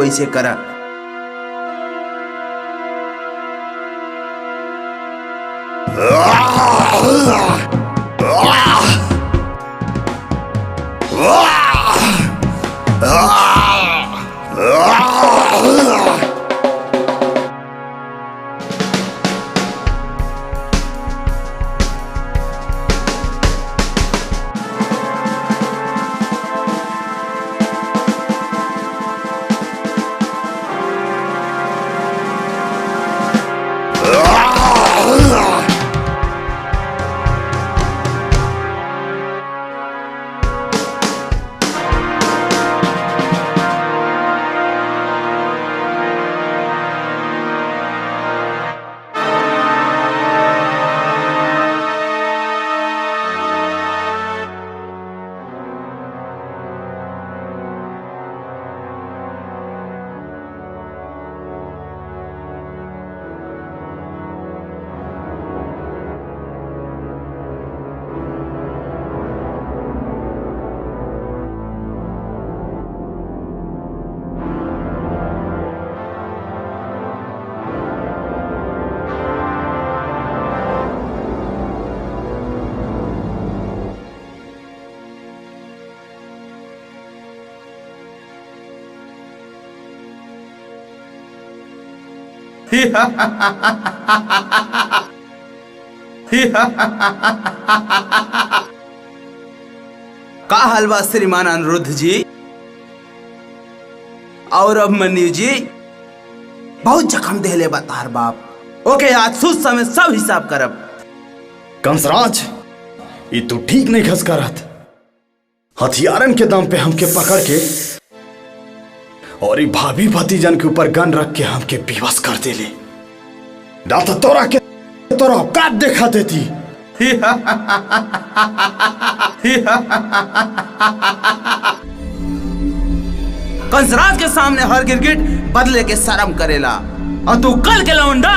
वैसे करा। का हलवा श्रीमान अनिरुद्ध जी और अभिमन्यु जी, बहुत जख्म देले बतार बाप। ओके, आज सुध समय सब हिसाब करब। कंसराज, ये तू ठीक नहीं खस करत। हथियारन के दम पे हमके पकड़ के और भाभी भतीजन के ऊपर गन रख के हमके बेबस कर देले। ना तो तोरा औकात देखा देती। कंसराज के सामने हर गिरगिट बदले के शर्म करेला, और तू कल के लौंडा,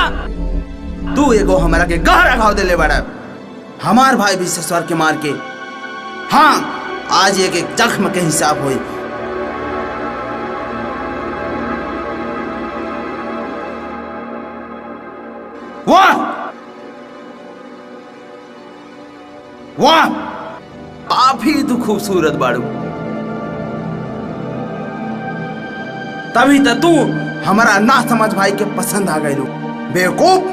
तू एगो हमारा के गहरा घाव देले बड़ा। हमार भाई भी ससुर के मार के, हाँ आज एक एक जख्म के हिसाब हुई। वाह वाह, काफी तू खूबसूरत बाड़ू। तभी तो तू हमारा ना समझ भाई के पसंद आ गई। बेवकूफ,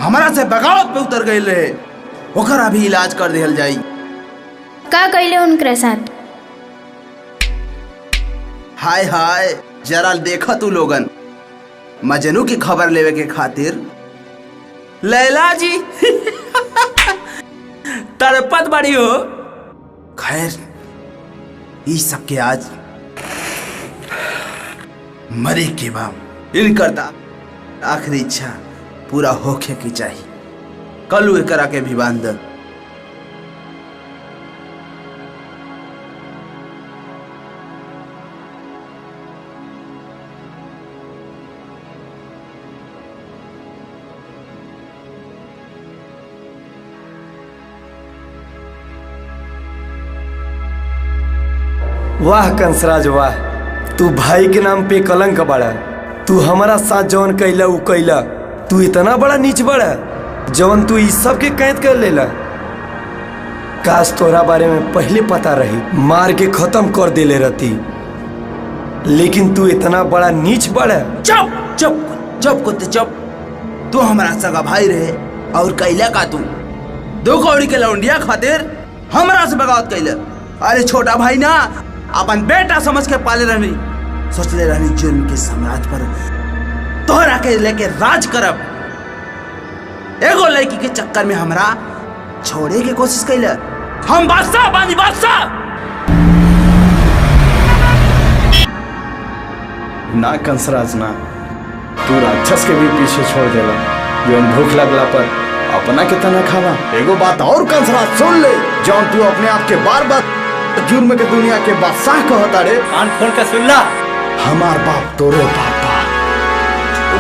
हमारा से बगावत पे उतर गई रहे, ओकर अभी इलाज कर दिहल जाई। का कैले उनके साथ? हाय हाय, जरा देखा तू लोगन, मजनू की खबर लेवे के खातिर लैला जी तरपत बड़ी हो। खैर, ई सबके आज मरे के बाद इनकर आखिरी इच्छा पूरा होखे की चाहिए। कल वे करा के भी बांध। वाह कंसराज वाह, तू भाई के नाम पे कलंक बड़ा। तू हमारा साथ जौन कैला उ कैला, तू इतना बड़ा नीच बड़ा जौन तू इस सब के कैद कर लेला। काश तोरा बारे में पहले पता रही, मार के खत्म कर देले रहती, लेकिन तू इतना बड़ा नीच बड़ा। चुप चुप चुप कुत्ते चुप। तू हमारा सगा भाई रहे और कैला का तू दो कौड़ी के लौंडिया खातिर हमरा से बगावत कैला। अरे छोटा भाई ना, अपन बेटा समझ के पाले रहनी, सोचले रहनी जुर्म के सम्राट पर तोहरा के लेके राज करब। एगो लड़की के चक्कर में हमरा छोड़े के कोशिश कैला। हम बादशाह बानी, बादशाह। ना कंसराज ना, तू राक्षस के भी पीछे छोड़ देला, जो भूख लगला पर अपना के तना खावा। एगो बात और कंसराज सुन ले, जौन तू अपने आप के बार बार जुर्म के दुनिया के बादशाह कहता रे, कान खोल के सुन ला। हमार बाप तोरो बाप बा,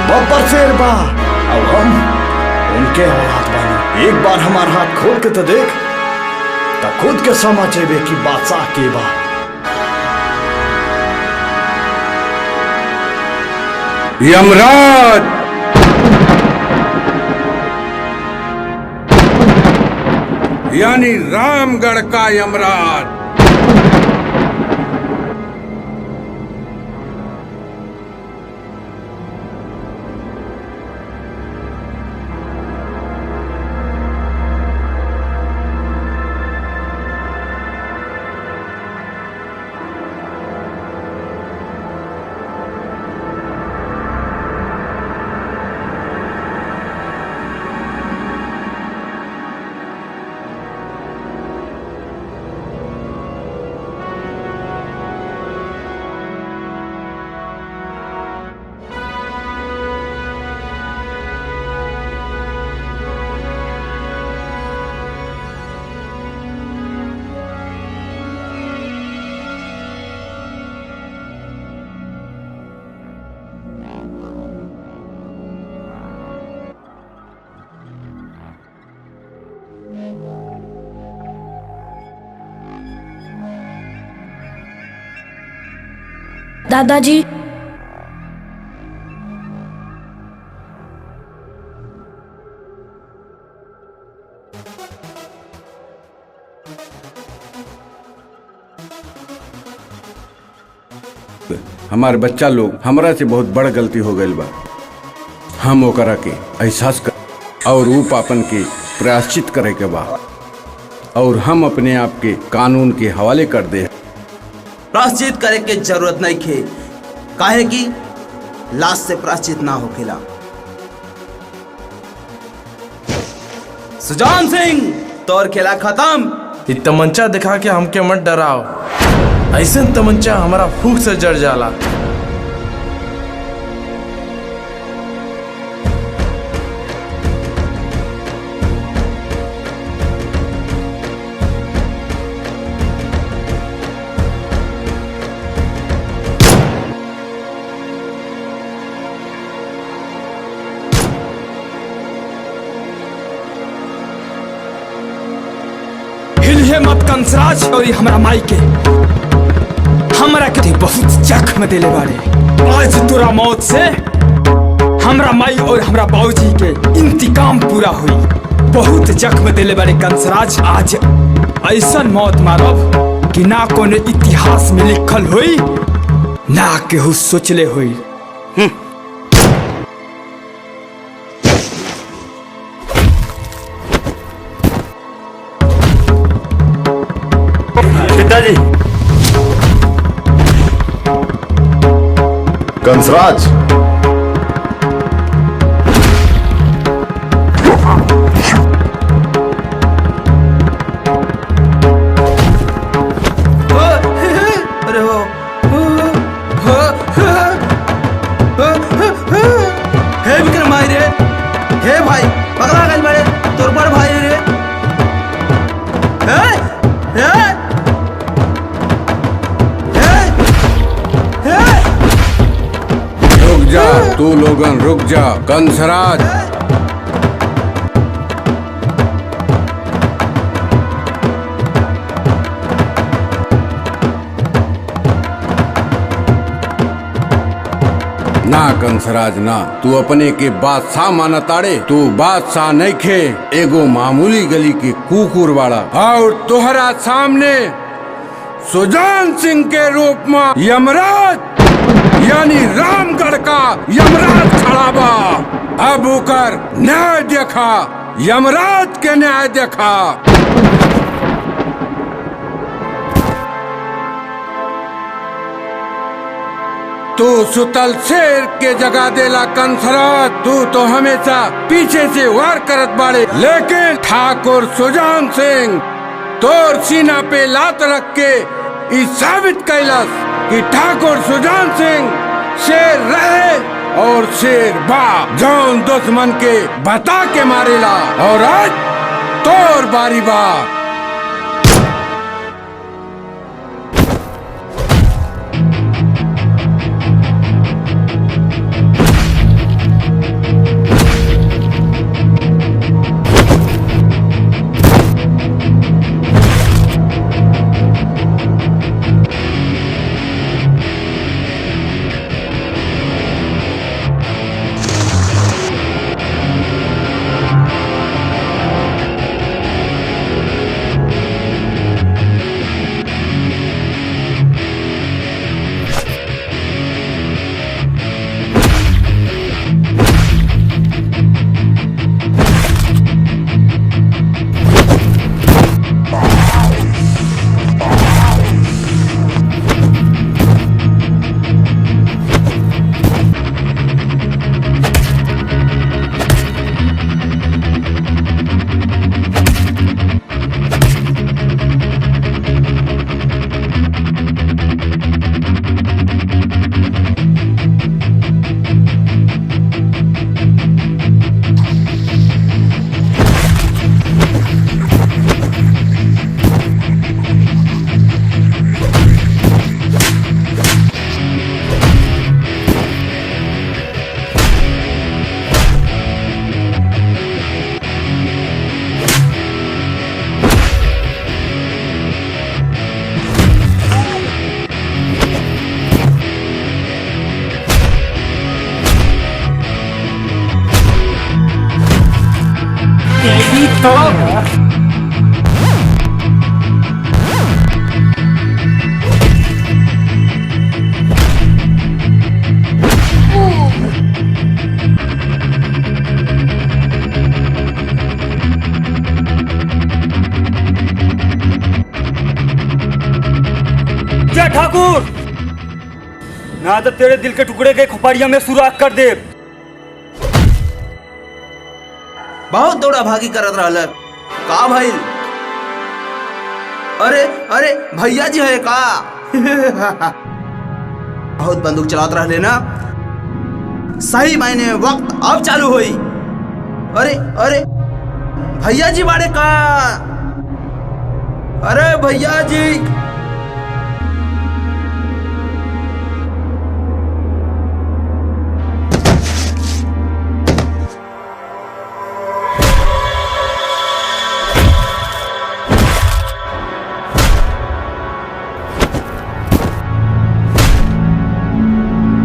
बब्बर शेर बा, और हम उनके औलाद बानी। एक बार हमार हाथ खोल के तो देख, तो खुद के समझ जेबे कि बादशाह के बा। यमराज, यानी रामगढ़ का यमराज। दादाजी, हमारे बच्चा लोग हमरा से बहुत बड़ गलती हो गई बा। हम ओकरा के एहसास कर और ऊ पापन के प्रायश्चित करे के बा, और हम अपने आप के कानून के हवाले कर दे। प्रायश्चित करे के जरूरत नहीं खे, काहे कि लाश से प्रायश्चित ना होखेला। सुजान सिंह, तोर खेला खत्म। ये तमंचा दिखा के हमके मत डराओ, ऐसे तमंचा हमारा फूक से जड़ जाला। हिलिए मत कंसराज और हमरा माई के, हमरा के बहुत जख्म दिले बारे। आज तोरा मौत से हमरा माई और हमरा बाबूजी के इंतकाम पूरा हुई। बहुत जख्म दिले बारे कंसराज, आज ऐसा मौत मारब कि ना कोनो इतिहास में लिखल हुई, ना केहू सोचले हुई। पिताजी, कंसराज, अरे हो हे विक्रम भाई रे, हे भाई पकड़ा गल बड़े तोर बड़ भाई रे। हे हे रुक जा तू लोगन, रुक जा। कंसराज, ना कंसराज ना, तू अपने के बादशाह माना ताड़े। तू बादशाह नहीं खे, एगो मामूली गली के कुकुर वाला। और तोहरा सामने सुजान सिंह के रूप में यमराज, यानी रामगढ़ का यमराज खड़ा बा। अब ओकर न्याय देखा, यमराज के न्याय देखा। तू सुतल शेर के जगह देला कंसराज। तू तो हमेशा पीछे से वार करत बाड़े, लेकिन ठाकुर सुजान सिंह तोर सीना पे लात रख के इस साबित कैलस कि ठाकुर सुजान सिंह शेर रहे और शेर बा, जौन दुश्मन के बता के मारेला। और आज तोर बारी बा। ई तो क्या ठाकुर, ना तो तेरे दिल के टुकड़े के खोपड़िया में सुराख कर दे। बहुत दौड़ा भागी करत रहल का भाई? अरे अरे भैया जी है का? बहुत बंदूक चलात रहले ना, सही मायने वक्त अब चालू हुई। अरे अरे भैया जी बाड़े का? अरे भैया जी,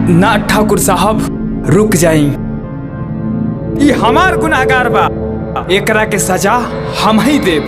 ना ठाकुर साहब रुक जाई, ये हमार गुनाहगार बा, एकरा के सजा हम ही देब।